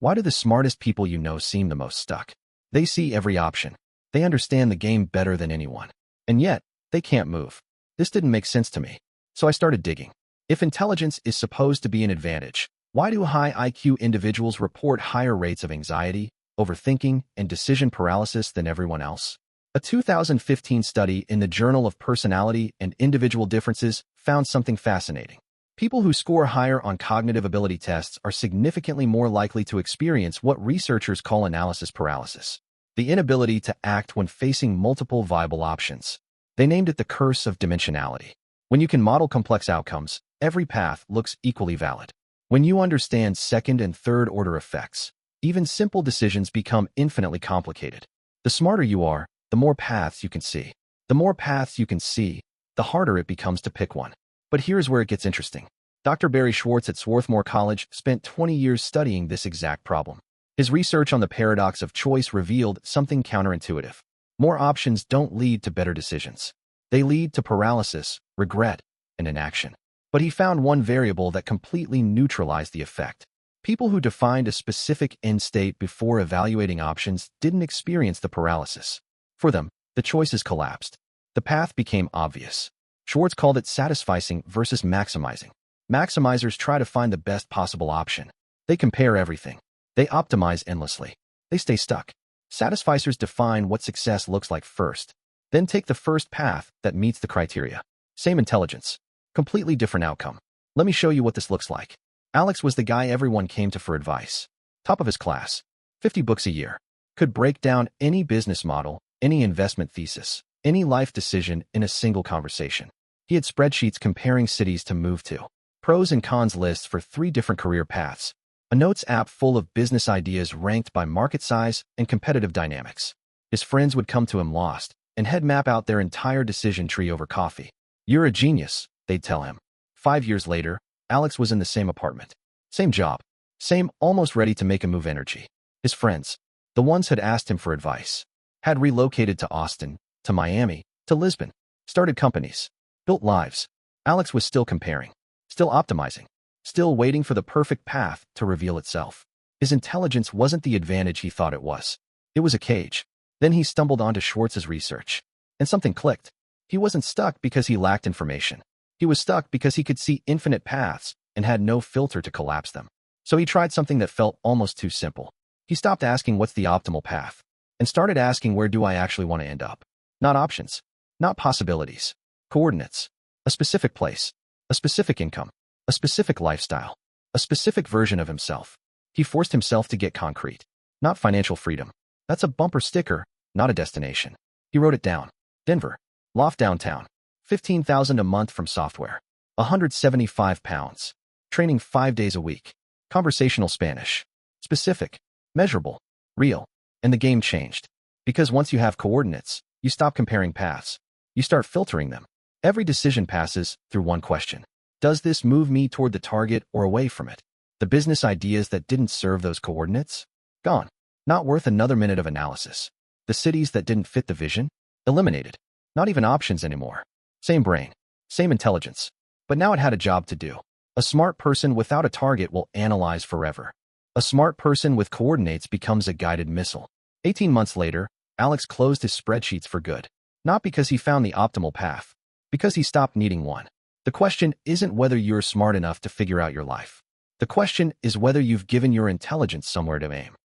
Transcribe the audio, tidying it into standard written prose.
Why do the smartest people you know seem the most stuck? They see every option. They understand the game better than anyone. And yet, they can't move. This didn't make sense to me. So I started digging. If intelligence is supposed to be an advantage, why do high IQ individuals report higher rates of anxiety, overthinking, and decision paralysis than everyone else? A 2015 study in the Journal of Personality and Individual Differences found something fascinating. People who score higher on cognitive ability tests are significantly more likely to experience what researchers call analysis paralysis, the inability to act when facing multiple viable options. They named it the curse of dimensionality. When you can model complex outcomes, every path looks equally valid. When you understand second and third order effects, even simple decisions become infinitely complicated. The smarter you are, the more paths you can see. The more paths you can see, the harder it becomes to pick one. But here's where it gets interesting. Dr. Barry Schwartz at Swarthmore College spent 20 years studying this exact problem. His research on the paradox of choice revealed something counterintuitive. More options don't lead to better decisions. They lead to paralysis, regret, and inaction. But he found one variable that completely neutralized the effect. People who defined a specific end state before evaluating options didn't experience the paralysis. For them, the choices collapsed. The path became obvious. Schwartz called it satisficing versus maximizing. Maximizers try to find the best possible option. They compare everything. They optimize endlessly. They stay stuck. Satisficers define what success looks like first, then take the first path that meets the criteria. Same intelligence, completely different outcome. Let me show you what this looks like. Alex was the guy everyone came to for advice. Top of his class, 50 books a year. Could break down any business model, any investment thesis, any life decision in a single conversation. He had spreadsheets comparing cities to move to, pros and cons lists for 3 different career paths, a notes app full of business ideas ranked by market size and competitive dynamics. His friends would come to him lost, and he'd map out their entire decision tree over coffee. "You're a genius," they'd tell him. 5 years later, Alex was in the same apartment, same job, same almost ready to make a move energy. His friends, the ones had asked him for advice, had relocated to Austin, to Miami, to Lisbon, started companies, built lives. Alex was still comparing, still optimizing, still waiting for the perfect path to reveal itself. His intelligence wasn't the advantage he thought it was. It was a cage. Then he stumbled onto Schwartz's research, and something clicked. He wasn't stuck because he lacked information. He was stuck because he could see infinite paths and had no filter to collapse them. So he tried something that felt almost too simple. He stopped asking what's the optimal path and started asking where do I actually want to end up? Not options, not possibilities, coordinates, a specific place, a specific income, a specific lifestyle, a specific version of himself. He forced himself to get concrete, not financial freedom. That's a bumper sticker, not a destination. He wrote it down. Denver, loft downtown, $15,000 a month from software, 175 pounds, training 5 days a week, conversational Spanish, specific, measurable, real, and the game changed. Because once you have coordinates, you stop comparing paths. You start filtering them. Every decision passes through one question. Does this move me toward the target or away from it? The business ideas that didn't serve those coordinates? Gone. Not worth another minute of analysis. The cities that didn't fit the vision? Eliminated. Not even options anymore. Same brain, same intelligence. But now it had a job to do. A smart person without a target will analyze forever. A smart person with coordinates becomes a guided missile. 18 months later, Alex closed his spreadsheets for good. Not because he found the optimal path, because he stopped needing one. The question isn't whether you're smart enough to figure out your life. The question is whether you've given your intelligence somewhere to aim.